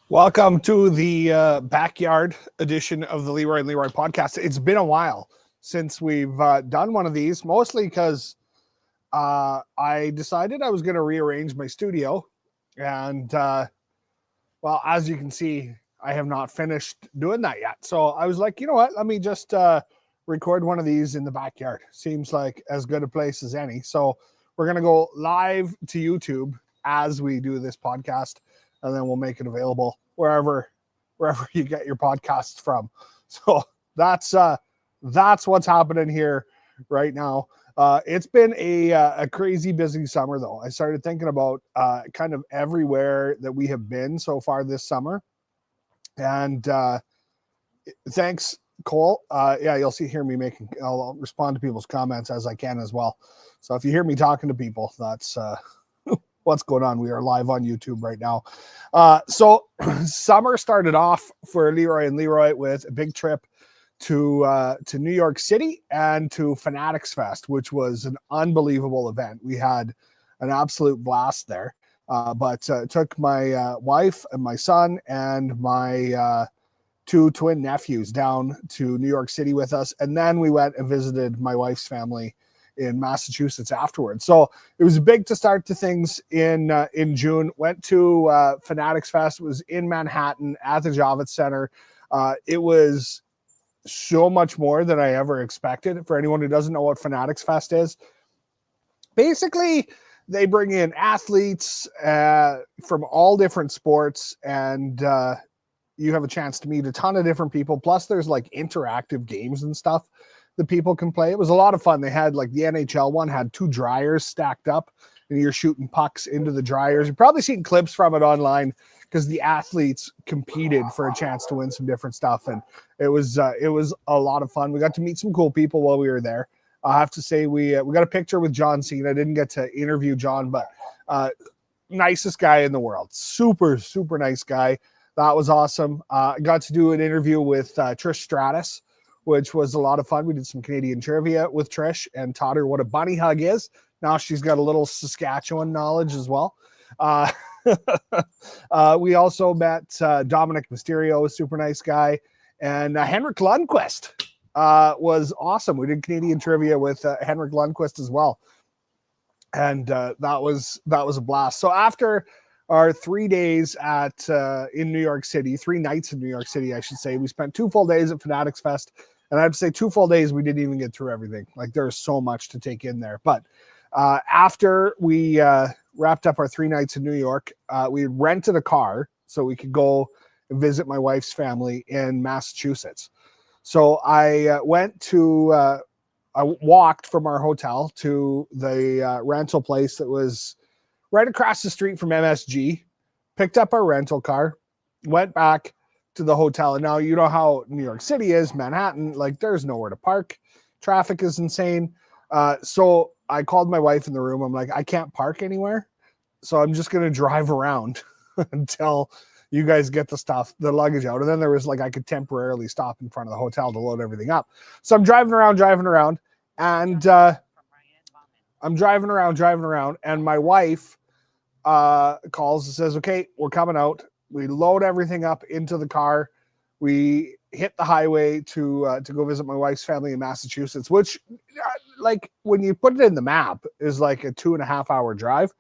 Welcome to the backyard edition of the Leroy and Leroy podcast. It's been a while since we've done one of these, mostly because I decided I was going to rearrange my studio. And, well, as you can see, I have not finished doing that yet. So I was like, you know what? Let me just record one of these in the backyard. Seems like as good a place as any. So we're going to go live to YouTube as we do this podcast, and then we'll make it available wherever you get your podcasts from. So that's what's happening here right now. It's been a crazy busy summer, though. I started thinking about kind of everywhere that we have been so far this summer, and thanks, Cole. Yeah, you'll hear me making. I'll respond to people's comments as I can as well. So if you hear me talking to people, that's what's going on. We are live on YouTube right now. So summer started off for Leroy and Leroy with a big trip to New York City and to Fanatics Fest, which was an unbelievable event. We had an absolute blast there. But took my wife and my son and my two twin nephews down to New York City with us. And then we went and visited my wife's family in Massachusetts afterwards. So it was big to start to things in June. Went to Fanatics Fest. It was in Manhattan at the Javits Center. It was so much more than I ever expected. For anyone who doesn't know what Fanatics Fest is, basically they bring in athletes from all different sports, and you have a chance to meet a ton of different people. Plus there's like interactive games and stuff that people can play. It was a lot of fun. They had like the NHL one had two dryers stacked up and you're shooting pucks into the dryers. You've probably seen clips from it online because the athletes competed for a chance to win some different stuff. And it was a lot of fun. We got to meet some cool people while we were there. I have to say we got a picture with John Cena. I didn't get to interview John, but nicest guy in the world. Super, super nice guy. That was awesome. Got to do an interview with Trish Stratus, which was a lot of fun. We did some Canadian trivia with Trish and taught her what a bunny hug is. Now she's got a little Saskatchewan knowledge as well. We also met Dominic Mysterio, a super nice guy. And Henrik Lundqvist was awesome. We did Canadian trivia with Henrik Lundqvist as well. And that was a blast. So after our 3 days in New York City, 3 nights in New York City, I should say, we spent 2 full days at Fanatics Fest. And I'd say 2 full days, we didn't even get through everything. Like there's so much to take in there. But after we wrapped up our 3 nights in New York, we rented a car so we could go and visit my wife's family in Massachusetts. So I walked from our hotel to the rental place that was right across the street from MSG, picked up our rental car, went back to the hotel. And now you know how New York City is, Manhattan, like there's nowhere to park. Traffic is insane. So I called my wife in the room. I'm like, I can't park anywhere. So I'm just going to drive around until you guys get the luggage out. And then there was like, I could temporarily stop in front of the hotel to load everything up. So I'm driving around. And I'm driving around. And my wife calls and says, okay, we're coming out. We load everything up into the car. We hit the highway to go visit my wife's family in Massachusetts, which like when you put it in the map is like a 2.5 hour drive.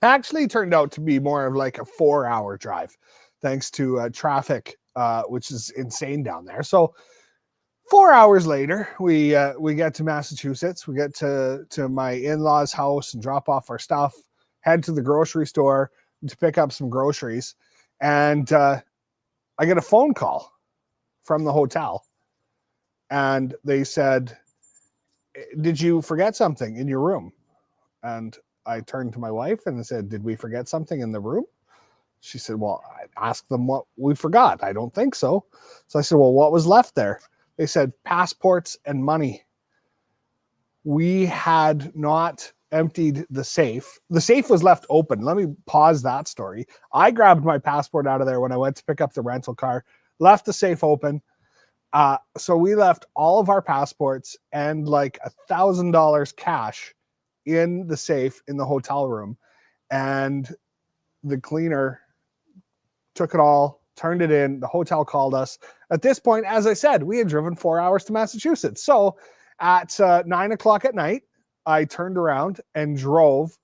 Actually turned out to be more of like a 4-hour drive thanks to traffic, which is insane down there. So 4 hours later, we get to Massachusetts. We get to my in-laws' house and drop off our stuff, head to the grocery store to pick up some groceries. And I get a phone call from the hotel. And they said, did you forget something in your room? And I turned to my wife and I said, did we forget something in the room? She said, well, I asked them what we forgot. I don't think so. So I said, well, what was left there? They said passports and money. We had not emptied the safe. The safe was left open. Let me pause that story. I grabbed my passport out of there when I went to pick up the rental car, left the safe open. So we left all of our passports and like $1,000 cash in the safe in the hotel room. And the cleaner took it all, turned it in. The hotel called us. At this point, as I said, we had driven 4 hours to Massachusetts. So at 9:00 at night, I turned around and drove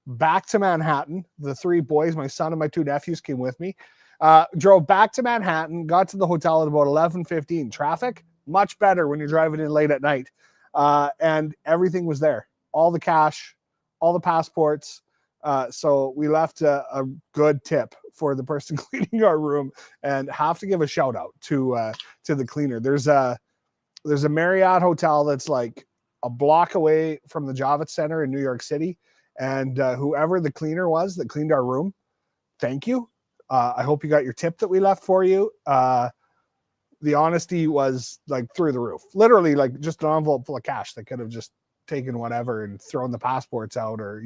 back to Manhattan. The 3 boys, my son and my 2 nephews, came with me. Drove back to Manhattan, got to the hotel at about 11:15. Traffic, much better when you're driving in late at night. And everything was there. All the cash, all the passports. So we left a good tip for the person cleaning our room, and have to give a shout out to the cleaner. There's a Marriott hotel that's like a block away from the Javits Center in New York City. And whoever the cleaner was that cleaned our room, thank you. I hope you got your tip that we left for you. The honesty was like through the roof. Literally, like just an envelope full of cash. They could have just taken whatever and thrown the passports out, or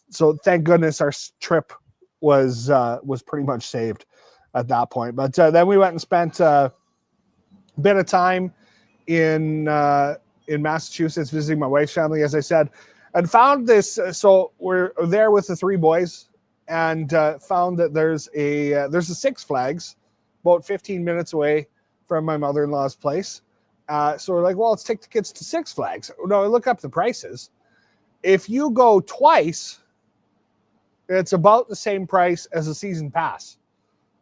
So thank goodness our trip was pretty much saved at that point. But then we went and spent a bit of time in Massachusetts visiting my wife's family, as I said, and found this. So we're there with the 3 boys, and found that there's a Six Flags about 15 minutes away from my mother-in-law's place. So we're like, well, let's take the kids to Six Flags. No, I look up the prices. If you go twice, it's about the same price as a season pass.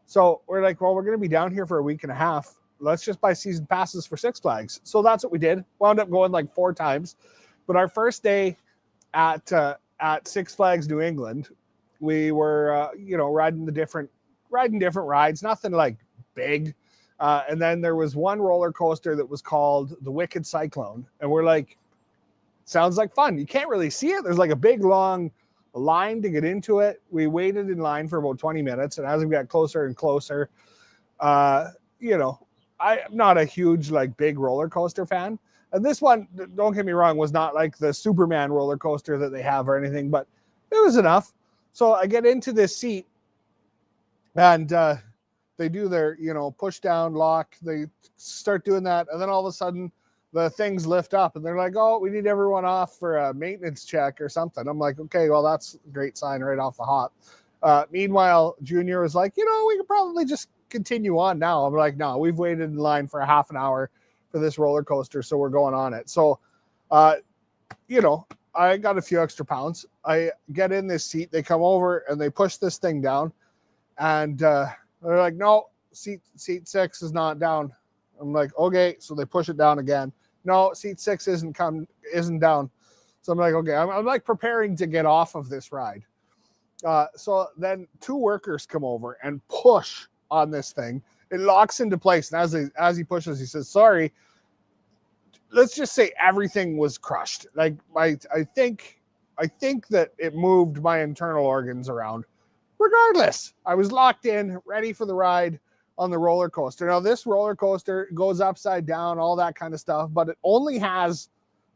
So we're like, well, we're going to be down here for a week and a half. Let's just buy season passes for Six Flags. So that's what we did. Wound up going like 4 times. But our first day at Six Flags New England, we were riding different rides, nothing like big. And then there was one roller coaster that was called the Wicked Cyclone, and we're like, sounds like fun. You can't really see it. There's like a big long line to get into it. We waited in line for about 20 minutes, and as we got closer and closer, I'm not a huge like big roller coaster fan. And this one, don't get me wrong, was not like the Superman roller coaster that they have or anything, but it was enough. So I get into this seat, and they do their, push down, lock. They start doing that, and then all of a sudden the things lift up, and they're like, oh, we need everyone off for a maintenance check or something. I'm like, okay, well, that's a great sign right off the hop. Meanwhile, Junior was like, we could probably just continue on now. I'm like, no, we've waited in line for a half an hour for this roller coaster, so we're going on it. So, I got a few extra pounds. I get in this seat. They come over and they push this thing down, and they're like, no, seat 6 is not down. I'm like, okay. So they push it down again. No, seat 6 isn't down. So I'm like, okay, I'm like preparing to get off of this ride. So then 2 workers come over and push on this thing. It locks into place. And as he pushes, he says, sorry, let's just say everything was crushed. Like I think that it moved my internal organs around. Regardless, I was locked in, ready for the ride on the roller coaster. Now, this roller coaster goes upside down, all that kind of stuff, but it only has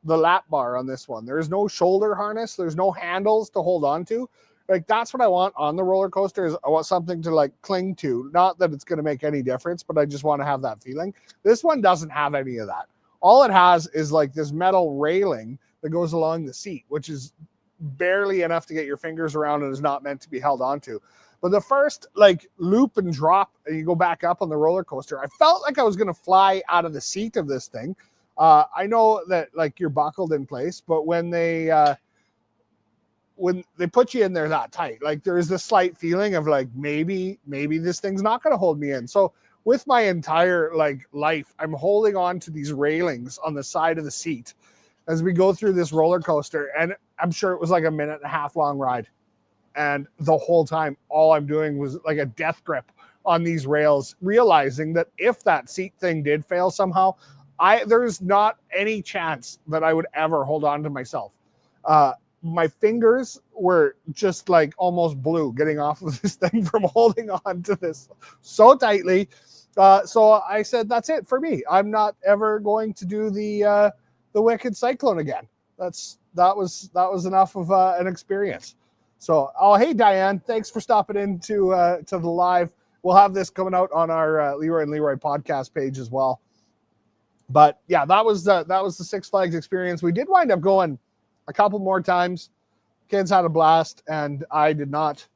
the lap bar on this one. There's no shoulder harness. There's no handles to hold on to. Like, that's what I want on the roller coaster, is I want something to like cling to. Not that it's going to make any difference, but I just want to have that feeling. This one doesn't have any of that. All it has is like this metal railing that goes along the seat, which is barely enough to get your fingers around and is not meant to be held onto. But the first like loop and drop, and you go back up on the roller coaster, I felt like I was going to fly out of the seat of this thing. I know that like you're buckled in place, but when they put you in there that tight, like there is this slight feeling of like, maybe this thing's not going to hold me in. So with my entire like life, I'm holding on to these railings on the side of the seat as we go through this roller coaster. And I'm sure it was like a 1.5 minute long ride. And the whole time, all I'm doing was like a death grip on these rails, realizing that if that seat thing did fail somehow, there's not any chance that I would ever hold on to myself. My fingers were just like almost blue getting off of this thing from holding on to this so tightly. So I said, that's it for me. I'm not ever going to do the Wicked Cyclone again. That was enough of an experience. So, hey, Diane, thanks for stopping in to the live. We'll have this coming out on our Leroy and Leroy podcast page as well. But yeah, that was the Six Flags experience. We did wind up going a couple more times. Kids had a blast, and I did not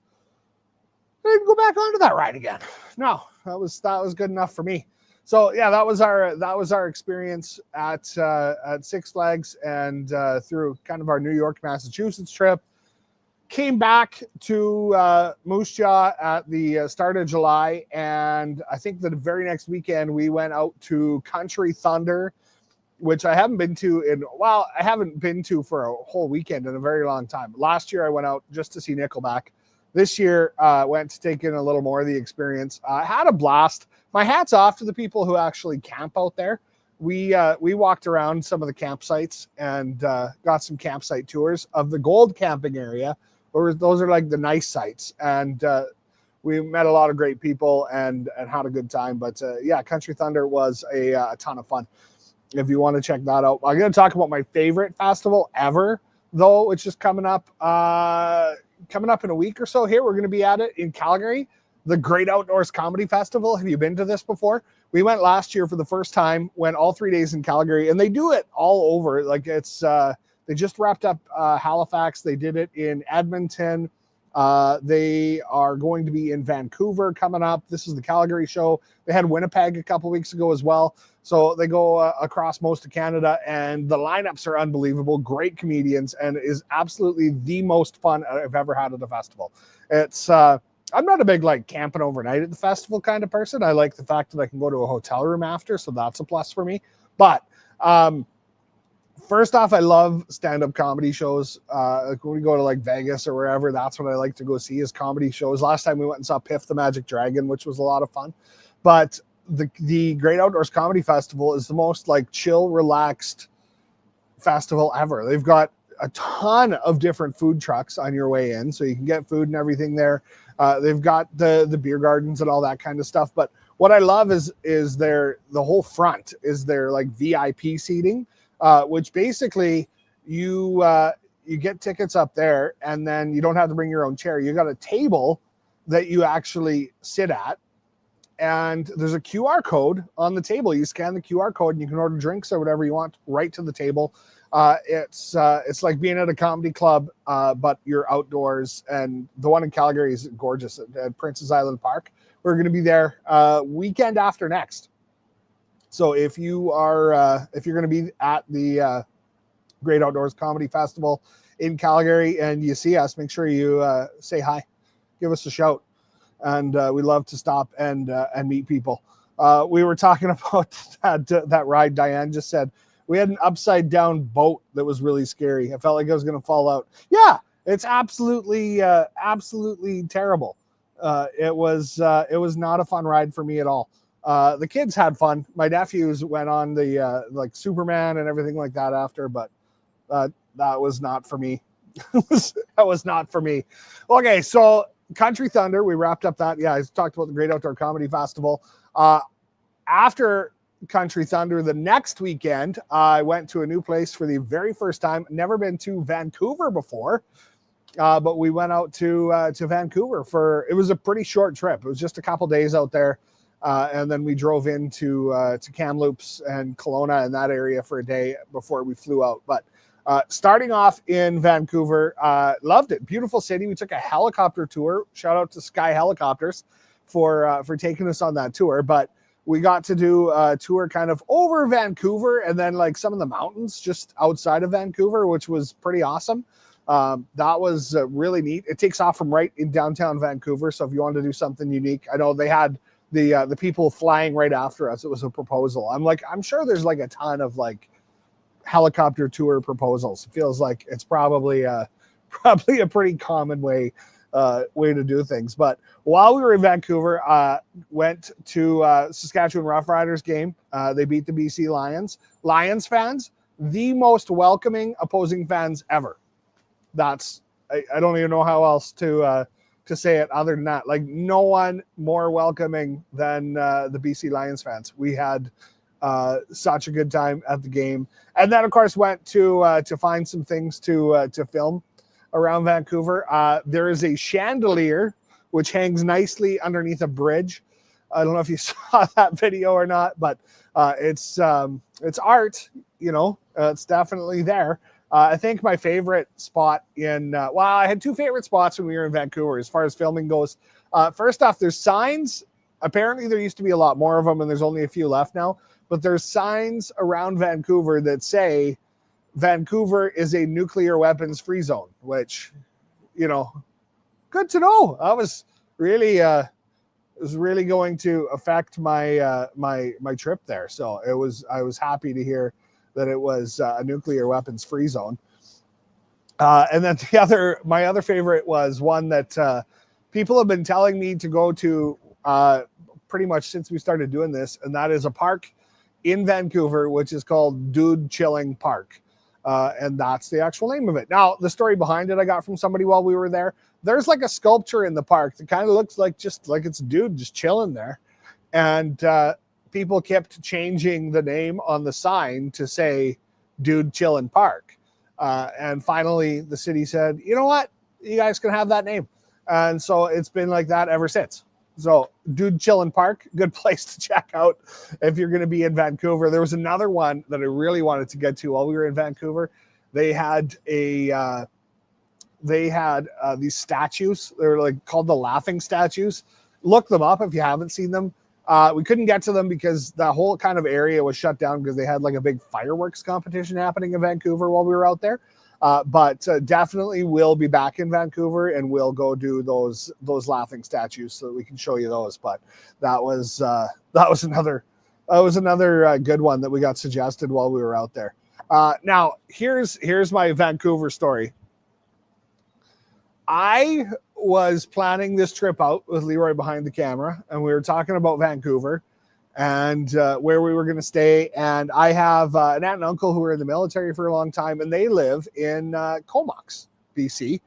I didn't go back onto that ride again. No, that was good enough for me. So yeah, that was our experience at Six Flags and through kind of our New York, Massachusetts trip. Came back to Moose Jaw at the start of July, and I think the very next weekend we went out to Country Thunder, which I haven't been to I haven't been to for a whole weekend in a very long time. Last year I went out just to see Nickelback. This year went to take in a little more of the experience. I had a blast. My hat's off to the people who actually camp out there. We walked around some of the campsites and got some campsite tours of the gold camping area. Those are like the nice sites, and we met a lot of great people and had a good time. But yeah, Country Thunder was a ton of fun. If you want to check that out, I'm going to talk about my favorite festival ever, though, which is coming up in a week or so. Here, we're going to be at it in Calgary, the Great Outdoors Comedy Festival. Have you been to this before? We went last year for the first time. Went all 3 days in Calgary, and they do it all over. Like it's. They just wrapped up Halifax. They did it in Edmonton. They are going to be in Vancouver coming up. This is the Calgary show. They had Winnipeg a couple weeks ago as well. So they go across most of Canada, and the lineups are unbelievable. Great comedians, and it is absolutely the most fun I've ever had at a festival. It's I'm not a big like camping overnight at the festival kind of person. I like the fact that I can go to a hotel room after, so that's a plus for me. But first off, I love stand-up comedy shows. Like when we go to like Vegas or wherever, that's what I like to go see is comedy shows. Last time we went and saw Piff the Magic Dragon, which was a lot of fun. But the Great Outdoors Comedy Festival is the most like chill, relaxed festival ever. They've got a ton of different food trucks on your way in, so you can get food and everything there. They've got the beer gardens and all that kind of stuff. But what I love is the whole front is their like VIP seating. Which basically you get tickets up there, and then you don't have to bring your own chair. You got a table that you actually sit at, and there's a QR code on the table. You scan the QR code and you can order drinks or whatever you want right to the table. It's like being at a comedy club, but you're outdoors. And the one in Calgary is gorgeous at Princess Island Park. We're going to be there weekend after next. So if you're going to be at the Great Outdoors Comedy Festival in Calgary and you see us, make sure you say hi, give us a shout, and we love to stop and meet people. We were talking about that ride. Diane just said we had an upside down boat that was really scary. I felt like I was going to fall out. Yeah, it's absolutely terrible. It was not a fun ride for me at all. The kids had fun. My nephews went on the like Superman and everything like that after, but that was not for me. That was not for me. Okay, so Country Thunder, we wrapped up that. Yeah, I talked about the Great Outdoor Comedy Festival. After Country Thunder, the next weekend, I went to a new place for the very first time. Never been to Vancouver before. But we went out to Vancouver it was a pretty short trip. It was just a couple days out there. And then we drove into to Kamloops and Kelowna and that area for a day before we flew out. But starting off in Vancouver, loved it. Beautiful city. We took a helicopter tour. Shout out to Sky Helicopters for taking us on that tour. But we got to do a tour kind of over Vancouver and then like some of the mountains just outside of Vancouver, which was pretty awesome. That was really neat. It takes off from right in downtown Vancouver. So if you wanted to do something unique, I know they had the people flying right after us. It was a proposal. I'm sure there's like a ton of like helicopter tour proposals. It feels like it's probably a pretty common way to do things. But while we were in Vancouver, went to Saskatchewan Roughriders game. They beat the BC Lions. Lions fans, the most welcoming opposing fans ever. I don't even know how else to say it other than that. Like no one more welcoming than the BC Lions fans. We had such a good time at the game, and then of course went to find some things to film around Vancouver. There is a chandelier which hangs nicely underneath a bridge. I don't know if you saw that video or not, but it's art. It's definitely there. I think my favorite spot well, I had two favorite spots when we were in Vancouver as far as filming goes. First off, there's signs. Apparently there used to be a lot more of them and there's only a few left now, but there's signs around Vancouver that say Vancouver is a nuclear weapons free zone, which, you know, good to know. I was really going to affect my my trip there. So I was happy to hear that it was a nuclear weapons free zone. And then my other favorite was one that people have been telling me to go to pretty much since we started doing this, and that is a park in Vancouver, which is called Dude Chilling Park. And that's the actual name of it. Now, the story behind it I got from somebody while we were there. There's like a sculpture in the park that kind of looks like just like it's a dude just chilling there. And people kept changing the name on the sign to say Dude Chilling Park. And finally, the city said, you know what? You guys can have that name. And so it's been like that ever since. So Dude Chillin' Park, good place to check out if you're going to be in Vancouver. There was another one that I really wanted to get to while we were in Vancouver. They had these statues. They're like called the laughing statues. Look them up if you haven't seen them. We couldn't get to them because the whole kind of area was shut down because they had like a big fireworks competition happening in Vancouver while we were out there. But definitely we'll be back in Vancouver and we'll go do those laughing statues so that we can show you those. But that was another good one that we got suggested while we were out there. Now here's my Vancouver story. I was planning this trip out with Leroy behind the camera, and we were talking about Vancouver and where we were going to stay. And I have an aunt and uncle who were in the military for a long time, and they live in Comox, BC.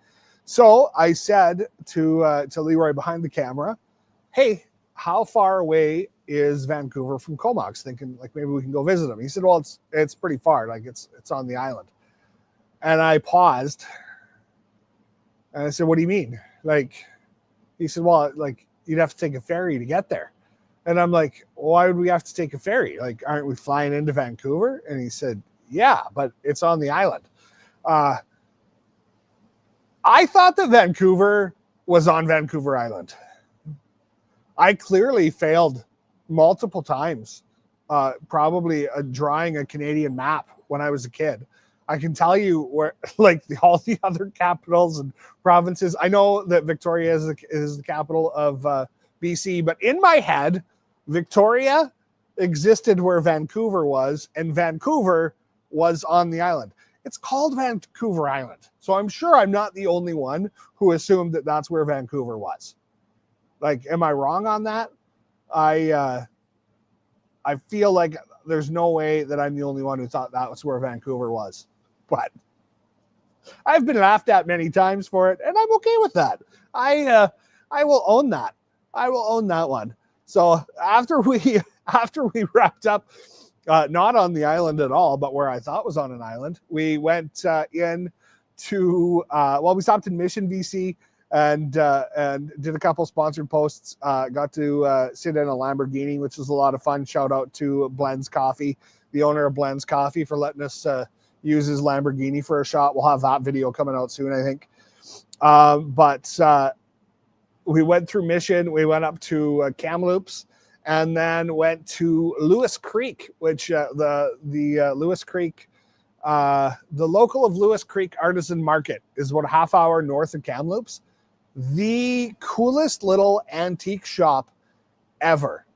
So I said to Leroy behind the camera, hey, how far away is Vancouver from Comox? Thinking like maybe we can go visit him. He said, well, it's pretty far. Like it's on the island. And I paused. And I said, what do you mean? Like, he said, well, like you'd have to take a ferry to get there. And I'm like, why would we have to take a ferry? Like, aren't we flying into Vancouver? And he said, yeah, but it's on the island. I thought that Vancouver was on Vancouver Island. I clearly failed multiple times, probably drawing a Canadian map when I was a kid. I can tell you where, like all the other capitals and provinces. I know that Victoria is the capital of BC, but in my head, Victoria existed where Vancouver was, and Vancouver was on the island. It's called Vancouver Island, so I'm sure I'm not the only one who assumed that that's where Vancouver was. Like, am I wrong on that? I feel like there's no way that I'm the only one who thought that was where Vancouver was. But I've been laughed at many times for it, and I'm okay with that. I will own that. I will own that one. So after we wrapped up, not on the island at all, but where I thought was on an island, we went we stopped in Mission, BC, and did a couple sponsored posts. Got to sit in a Lamborghini, which was a lot of fun. Shout out to Blends Coffee, the owner of Blends Coffee, for letting us use his Lamborghini for a shot. We'll have that video coming out soon, I think. But we went through Mission. We went up to Kamloops, and then went to Lewis Creek, which the Lewis Creek, the local of Lewis Creek Artisan Market is about a half hour north of Kamloops. The coolest little antique shop ever.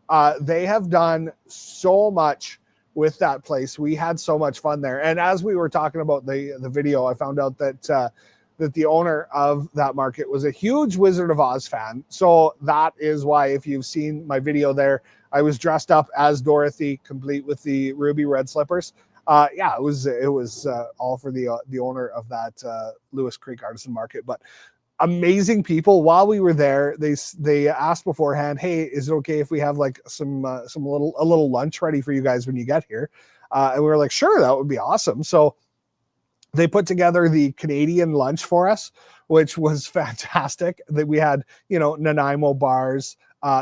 They have done so much with that place. We had so much fun there. And as we were talking about the video, I found out that the owner of that market was a huge Wizard of Oz fan. So that is why, if you've seen my video there, I was dressed up as Dorothy, complete with the ruby red slippers. Yeah, it was all for the owner of that Lewis Creek Artisan Market. But amazing people. While we were there, they asked beforehand, hey, is it okay if we have like a little lunch ready for you guys when you get here? And we were like, sure, that would be awesome. So they put together the Canadian lunch for us, which was fantastic. That we had, Nanaimo bars,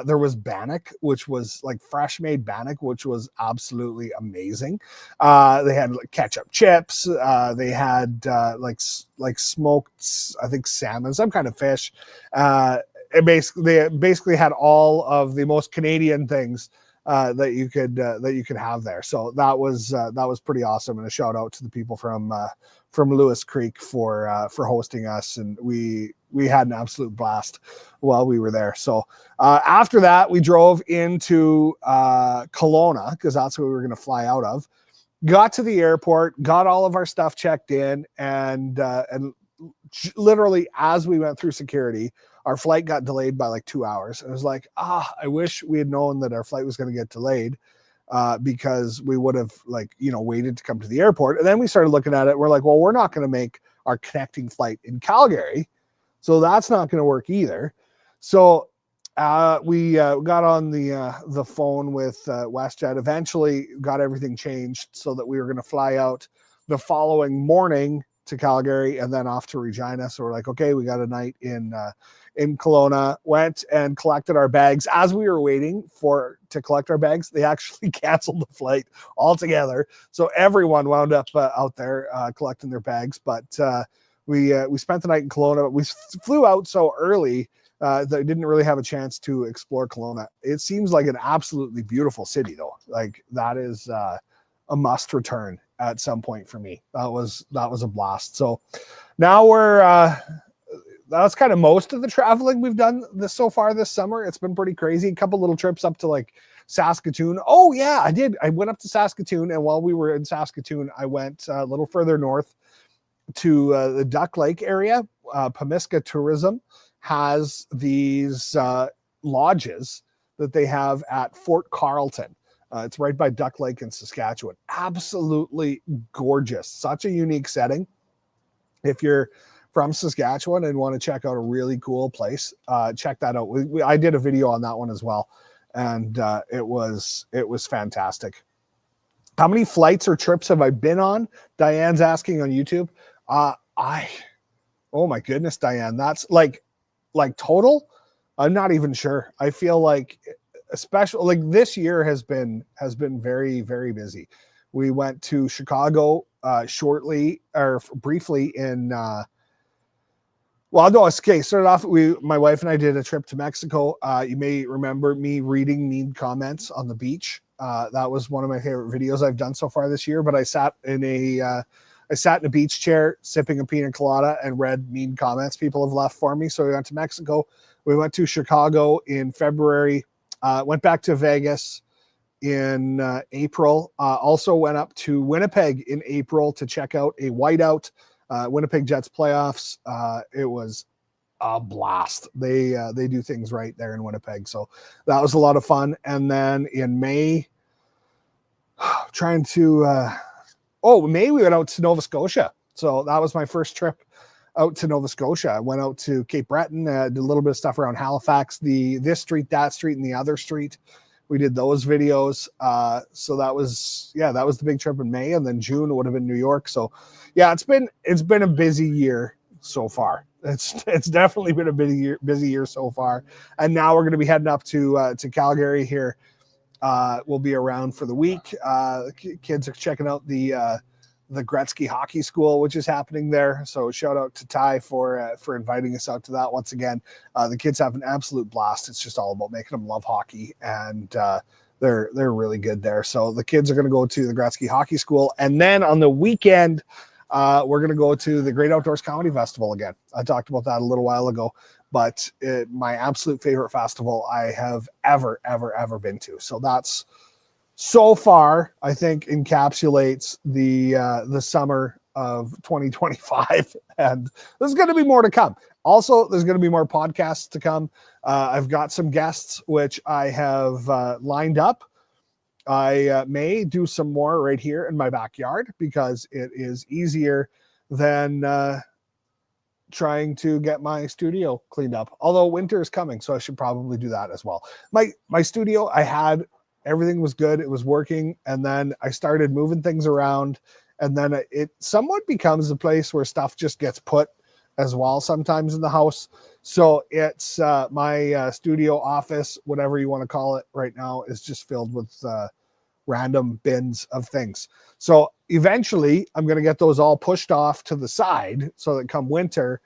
There was bannock, which was like fresh made bannock, which was absolutely amazing. They had like ketchup chips. They had like smoked, I think, salmon, some kind of fish. They basically had all of the most Canadian things that you could have there. So that was pretty awesome, and a shout out to the people from Lewis Creek for hosting us, and we had an absolute blast while we were there. So after that, we drove into Kelowna because that's where we were going to fly out of. Got to the airport, got all of our stuff checked in, and literally as we went through security, our flight got delayed by like 2 hours. And it was like, I wish we had known that our flight was going to get delayed because we would have waited to come to the airport. And then we started looking at it. We're like, well, we're not going to make our connecting flight in Calgary, so that's not going to work either. So we got on the phone with WestJet. Eventually got everything changed so that we were going to fly out the following morning to Calgary and then off to Regina. So we're like, okay, we got a night in Kelowna. Went and collected our bags. As we were waiting to collect our bags, they actually canceled the flight altogether. So everyone wound up out there collecting their bags. But we spent the night in Kelowna. We flew out so early that I didn't really have a chance to explore Kelowna. It seems like an absolutely beautiful city, though. Like that is a must return at some point for me. That was a blast. So now that's kind of most of the traveling we've done so far this summer. It's been pretty crazy. A couple little trips up to like Saskatoon. Oh yeah, I did. I went up to Saskatoon, and while we were in Saskatoon, I went a little further north to the Duck Lake area. Pemiska Tourism has these lodges that they have at Fort Carlton. It's right by Duck Lake in Saskatchewan. Absolutely gorgeous. Such a unique setting. If you're from Saskatchewan and want to check out a really cool place, check that out. I did a video on that one as well, and it was fantastic. How many flights or trips have I been on? Diane's asking on YouTube. Oh my goodness, Diane, that's like total. I'm not even sure. I feel like, especially like this year has been very, very busy. We went to Chicago briefly in started off, my wife and I did a trip to Mexico. You may remember me reading mean comments on the beach. That was one of my favorite videos I've done so far this year. But I sat in a beach chair sipping a pina colada and read mean comments people have left for me. So we went to Mexico. We went to Chicago in February. Went back to Vegas in April. Also went up to Winnipeg in April to check out a whiteout. Winnipeg Jets playoffs. It was a blast. They do things right there in Winnipeg. So that was a lot of fun. And then in May, May we went out to Nova Scotia. So that was my first trip out to Nova Scotia. I went out to Cape Breton, did a little bit of stuff around Halifax, this street, that street, and the other street. We did those videos. So that was the big trip in May, and then June would have been New York. So yeah, it's been a busy year so far. It's definitely been a busy year so far. And now we're going to be heading up to Calgary here. We'll be around for the week. Kids are checking out the Gretzky Hockey School, which is happening there. So shout out to Ty for inviting us out to that once again. The kids have an absolute blast. It's just all about making them love hockey, and they're really good there. So the kids are going to go to the Gretzky Hockey School, and then on the weekend, we're going to go to the Great Outdoors Comedy Festival again. I talked about that a little while ago, but my absolute favorite festival I have ever been to. So that's, so far, I think, encapsulates the summer of 2025, and there's going to be more to come. Also, there's going to be more podcasts to come. I've got some guests which I have lined up. I may do some more right here in my backyard because it is easier than trying to get my studio cleaned up. Although winter is coming, so I should probably do that as well. My studio, everything was good. It was working. And then I started moving things around. And then it somewhat becomes a place where stuff just gets put as well sometimes in the house. So it's my studio office, whatever you want to call it right now, is just filled with random bins of things. So eventually I'm going to get those all pushed off to the side so that come winter,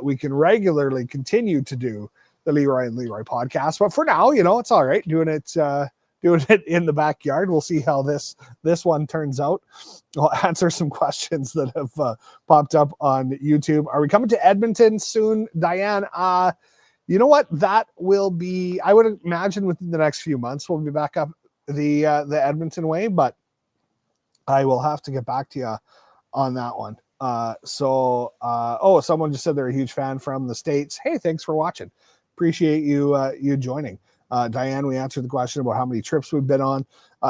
we can regularly continue to do the Leroy and Leroy podcast. But for now, it's all right doing it in the backyard. We'll see how this one turns out. I'll answer some questions that have popped up on YouTube. Are we coming to Edmonton soon, Diane? You know what? That will be, I would imagine, within the next few months, we'll be back up the Edmonton way, but I will have to get back to you on that one. Someone just said they're a huge fan from the States. Hey, thanks for watching. Appreciate you joining. Diane, we answered the question about how many trips we've been on.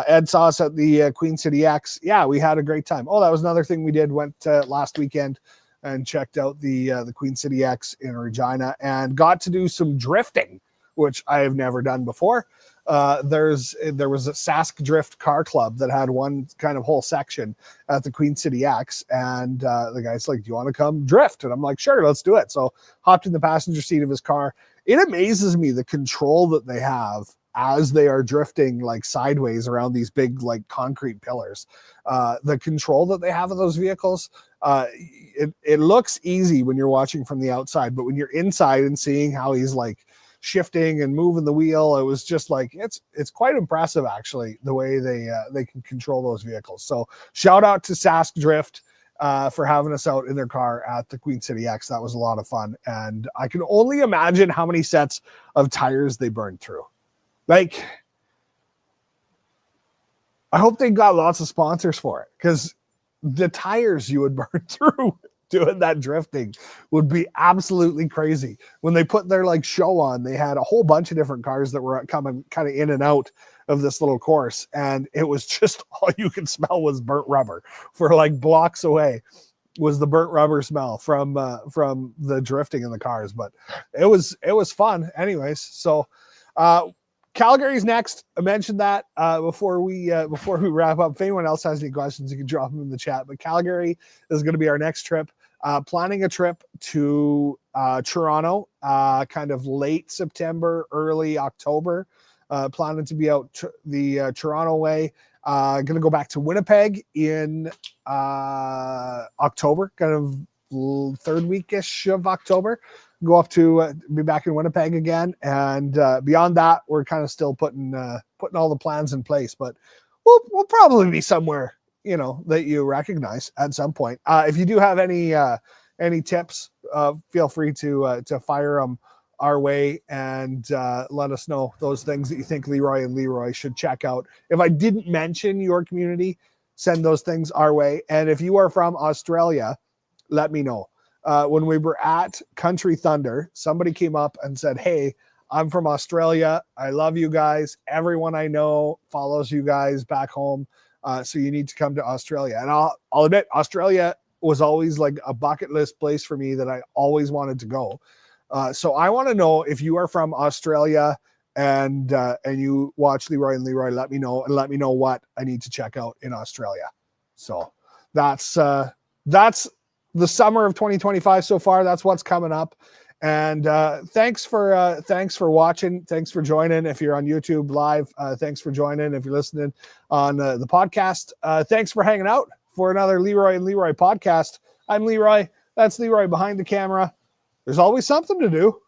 Ed saw us at the Queen City X. Yeah, we had a great time. Oh, that was another thing we did. Went last weekend and checked out the Queen City X in Regina and got to do some drifting, which I have never done before. There was a Sask Drift car club that had one kind of whole section at the Queen City X, and the guy's like, do you want to come drift? And I'm like, sure, let's do it. So hopped in the passenger seat of his car. It amazes me the control that they have as they are drifting like sideways around these big like concrete pillars. The control that they have of those vehicles, it looks easy when you're watching from the outside, but when you're inside and seeing how he's like shifting and moving the wheel, it was just like it's quite impressive actually, the way they can control those vehicles. So shout out to Sask Drift for having us out in their car at the Queen City X. That was a lot of fun, and I can only imagine how many sets of tires they burned through. Like, I hope they got lots of sponsors for it, because the tires you would burn through doing that drifting would be absolutely crazy. When they put their like show on, they had a whole bunch of different cars that were coming kind of in and out of this little course, and it was just all you could smell was burnt rubber. For like blocks away was the burnt rubber smell from the drifting in the cars. But it was fun anyways. So Calgary's next. I mentioned that before we wrap up. If anyone else has any questions, you can drop them in the chat. But Calgary is going to be our next trip. Planning a trip to Toronto, kind of late September, early October. Planning to be out the Toronto way. Going to go back to Winnipeg in October, kind of third weekish of October. Go up to be back in Winnipeg again, and beyond that, we're kind of still putting all the plans in place. But we'll probably be somewhere that you recognize at some point. If you do have any tips, feel free to fire them our way and let us know those things that you think Leroy and Leroy should check out. If I didn't mention your community, send those things our way. And if you are from Australia, let me know. When we were at Country Thunder, somebody came up and said, hey, I'm from Australia. I love you guys. Everyone I know follows you guys back home. So you need to come to Australia. And I'll admit, Australia was always like a bucket list place for me that I always wanted to go. So I want to know if you are from Australia and you watch Leroy and Leroy, let me know, and let me know what I need to check out in Australia. So that's the summer of 2025 so far. That's what's coming up. And thanks for watching. Thanks for joining. If you're on YouTube live, thanks for joining. If you're listening on the podcast, thanks for hanging out for another Leroy and Leroy podcast. I'm Leroy. That's Leroy behind the camera. There's always something to do.